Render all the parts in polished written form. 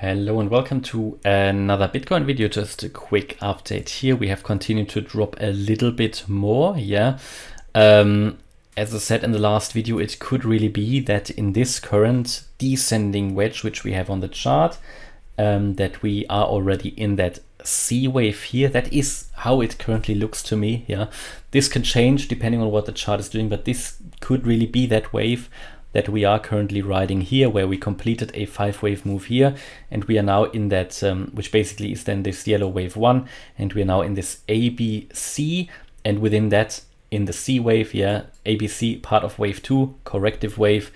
Hello and welcome to another Bitcoin video. Just a quick update here. We have continued to drop a little bit more. As I said in the last video, it could really be that in this current descending wedge, which we have on the chart, that we are already in that C wave here. That is how it currently looks to me. This can change depending on what the chart is doing, but this could really be that wave that we are currently riding here, where we completed a 5-wave move here, and we are now in that, which basically is then this yellow wave 1, and we are now in this ABC, and within that, in the C wave, ABC, part of wave 2, corrective wave.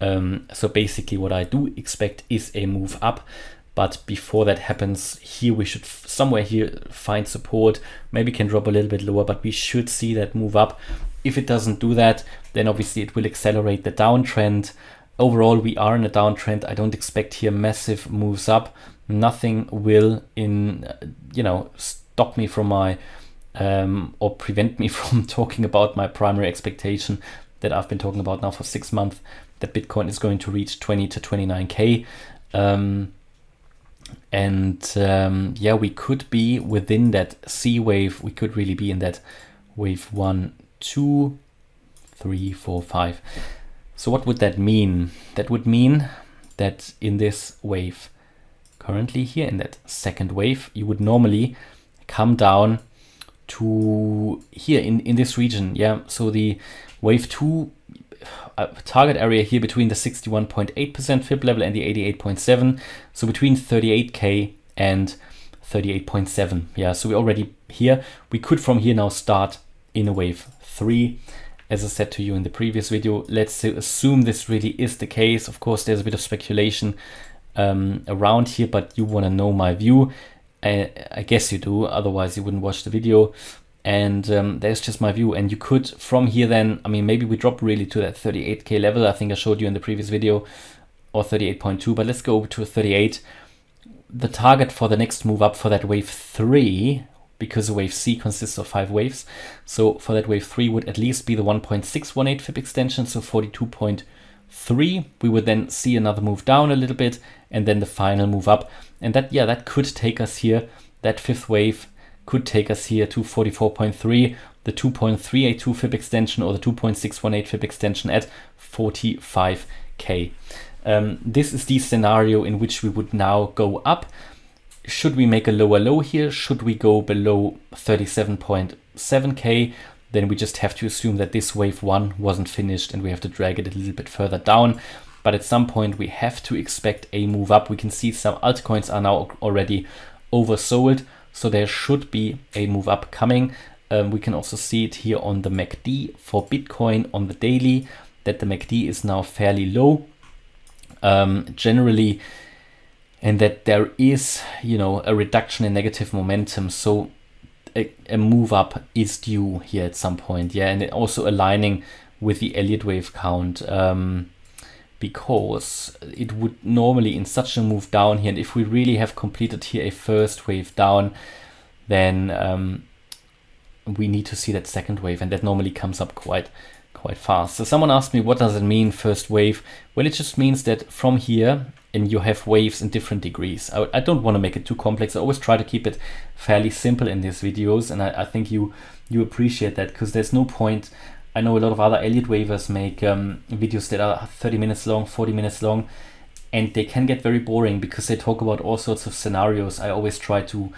So basically what I do expect is a move up, but before that happens, here we should somewhere here find support, maybe can drop a little bit lower, but we should see that move up. If it doesn't do that, then obviously it will accelerate the downtrend. Overall, we are in a downtrend. I don't expect here massive moves up. Nothing will stop me from my or prevent me from talking about my primary expectation that I've been talking about now for 6 months, that Bitcoin is going to reach 20 to 29K. We could be within that C wave. We could really be in that wave 1, 2, 3, 4, 5. So what would that mean? That would mean that in this wave, currently here in that second wave, you would normally come down to here in this region. So the wave 2 target area here between the 61.8% fib level and the 88.7, so between 38K and 38.7. So we're already here. We could from here now start in a wave 3. As I said to you in the previous video, let's assume this really is the case. Of course, there's a bit of speculation around here, but you want to know my view. I guess you do, otherwise you wouldn't watch the video. And there's just my view. And you could from here then, maybe we drop really to that 38K level. I think I showed you in the previous video, or 38.2, but let's go to 38. The target for the next move up for that wave 3, because wave C consists of 5 waves. So for that wave 3 would at least be the 1.618 fib extension, so 42.3. We would then see another move down a little bit, and then the final move up. And that could take us here, that 5th wave could take us here to 44.3, the 2.382 fib extension, or the 2.618 fib extension at 45K. This is the scenario in which we would now go up. Should we make a lower low here? Should we go below 37.7K? Then we just have to assume that this wave 1 wasn't finished and we have to drag it a little bit further down. But at some point we have to expect a move up. We can see some altcoins are now already oversold, so there should be a move up coming. We can also see it here on the MACD for Bitcoin on the daily, that the MACD is now fairly low generally, and that there is, a reduction in negative momentum. So a move up is due here at some point. And it also aligning with the Elliott Wave count, because it would normally in such a move down here, and if we really have completed here a first wave down, then we need to see that second wave, and that normally comes up quite fast. So someone asked me, what does it mean, first wave? Well, it just means that from here, and you have waves in different degrees. I don't want to make it too complex. I always try to keep it fairly simple in these videos, and I think you appreciate that, because there's no point. I know a lot of other Elliott Wavers make videos that are 30 minutes long, 40 minutes long, and they can get very boring because they talk about all sorts of scenarios. I always try to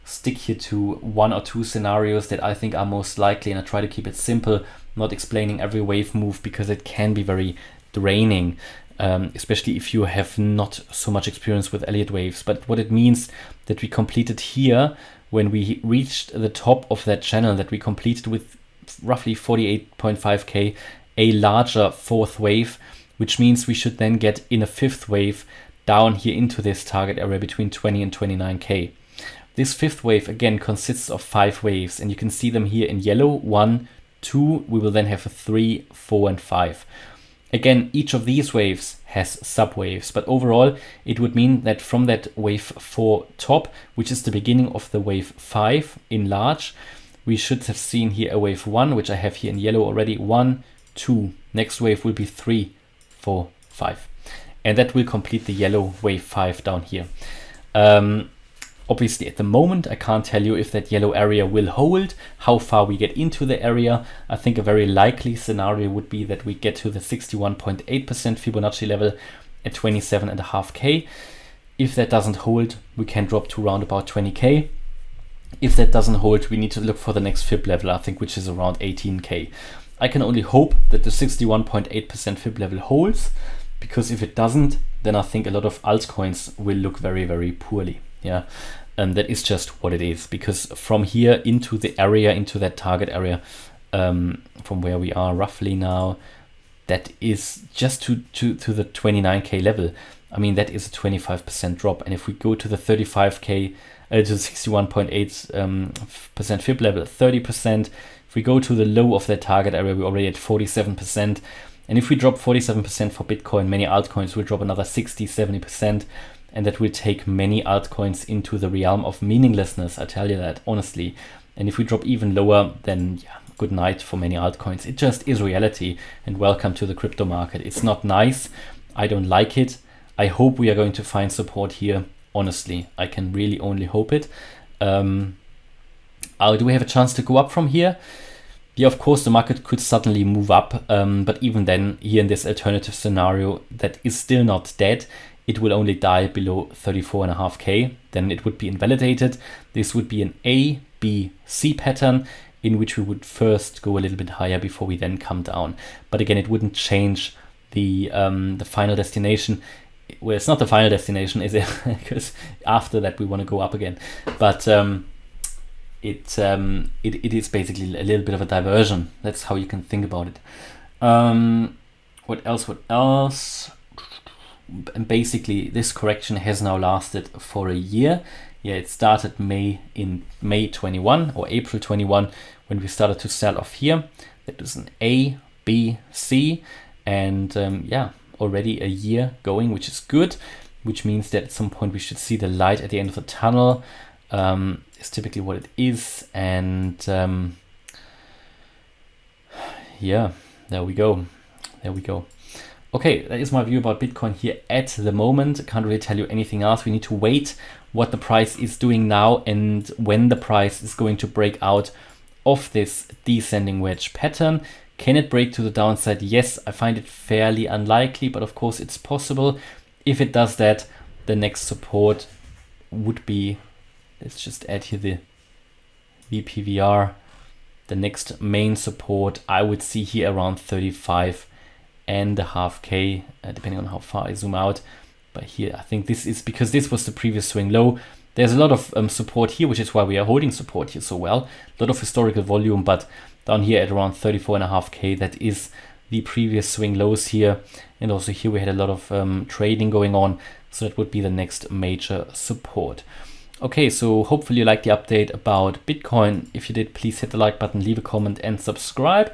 stick here to 1 or 2 scenarios that I think are most likely, and I try to keep it simple, not explaining every wave move, because it can be very draining, especially if you have not so much experience with Elliott Waves. But what it means that we completed here, when we reached the top of that channel, that we completed with roughly 48.5K, a larger 4th wave, which means we should then get in a 5th wave down here into this target area between 20 and 29K. This 5th wave again consists of 5 waves, and you can see them here in yellow, 1, 2, we will then have a 3, 4, and 5. Again, each of these waves has subwaves, but overall it would mean that from that wave 4 top, which is the beginning of the wave 5 in large, we should have seen here a wave 1, which I have here in yellow already, 1, 2. Next wave will be 3, 4, 5. and that will complete the yellow wave 5 down here. Obviously at the moment I can't tell you if that yellow area will hold, how far we get into the area. I think a very likely scenario would be that we get to the 61.8% Fibonacci level at 27.5k. If that doesn't hold, we can drop to around about 20k. If that doesn't hold, we need to look for the next fib level, I think, which is around 18k. I can only hope that the 61.8% fib level holds, because if it doesn't, then I think a lot of altcoins will look very, very poorly. Yeah, and that is just what it is, because from here into the area, into that target area, from where we are roughly now, that is just to the 29k level. I mean, that is a 25% drop. And if we go to the 35k, to the 61.8% fib level, 30%. If we go to the low of that target area, we're already at 47%. And if we drop 47% for Bitcoin, many altcoins will drop another 60-70%. And that will take many altcoins into the realm of meaninglessness, I tell you that, honestly. And if we drop even lower, then yeah, good night for many altcoins. It just is reality, and welcome to the crypto market. It's not nice. I don't like it. I hope we are going to find support here. Honestly, I can really only hope it. Do we have a chance to go up from here? Yeah, of course, the market could suddenly move up. But even then, here in this alternative scenario, that is still not dead. It will only die below 34.5k. Then it would be invalidated. This would be an A, B, C pattern, in which we would first go a little bit higher before we then come down. But again, it wouldn't change the final destination. Well, it's not the final destination, is it? Because after that we want to go up again. But it is basically a little bit of a diversion. That's how you can think about it. What else? And basically this correction has now lasted for a year. Yeah, it started in May 21 or April 21 when we started to sell off here. That was an A, B, C, and yeah, already a year going, which is good, which means that at some point we should see the light at the end of the tunnel. It's typically what it is. And yeah, there we go. Okay, that is my view about Bitcoin here at the moment. I can't really tell you anything else. We need to wait what the price is doing now and when the price is going to break out of this descending wedge pattern. Can it break to the downside? Yes, I find it fairly unlikely, but of course it's possible. If it does that, the next support would be, let's just add here the VPVR. The next main support I would see here around 35.5k, depending on how far I zoom out. But here I think this is because this was the previous swing low. There's a lot of support here, which is why we are holding support here so well. A lot of historical volume, but down here at around 34.5k, that is the previous swing lows here. And also here we had a lot of trading going on, so that would be the next major support. Okay, so hopefully you liked the update about Bitcoin. If you did, please hit the like button, leave a comment and subscribe.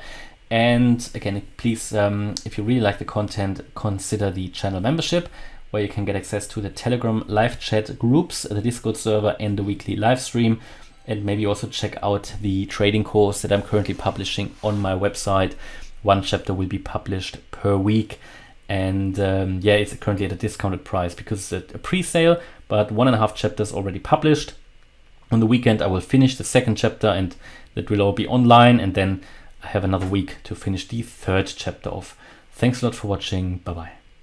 And again, please, if you really like the content, consider the channel membership, where you can get access to the Telegram live chat groups, the Discord server, and the weekly live stream. And maybe also check out the trading course that I'm currently publishing on my website. One chapter will be published per week. And yeah, it's currently at a discounted price because it's a pre-sale, but 1.5 chapters already published. On the weekend, I will finish the second chapter, and that will all be online. And then I have another week to finish the third chapter off. Thanks a lot for watching. Bye-bye.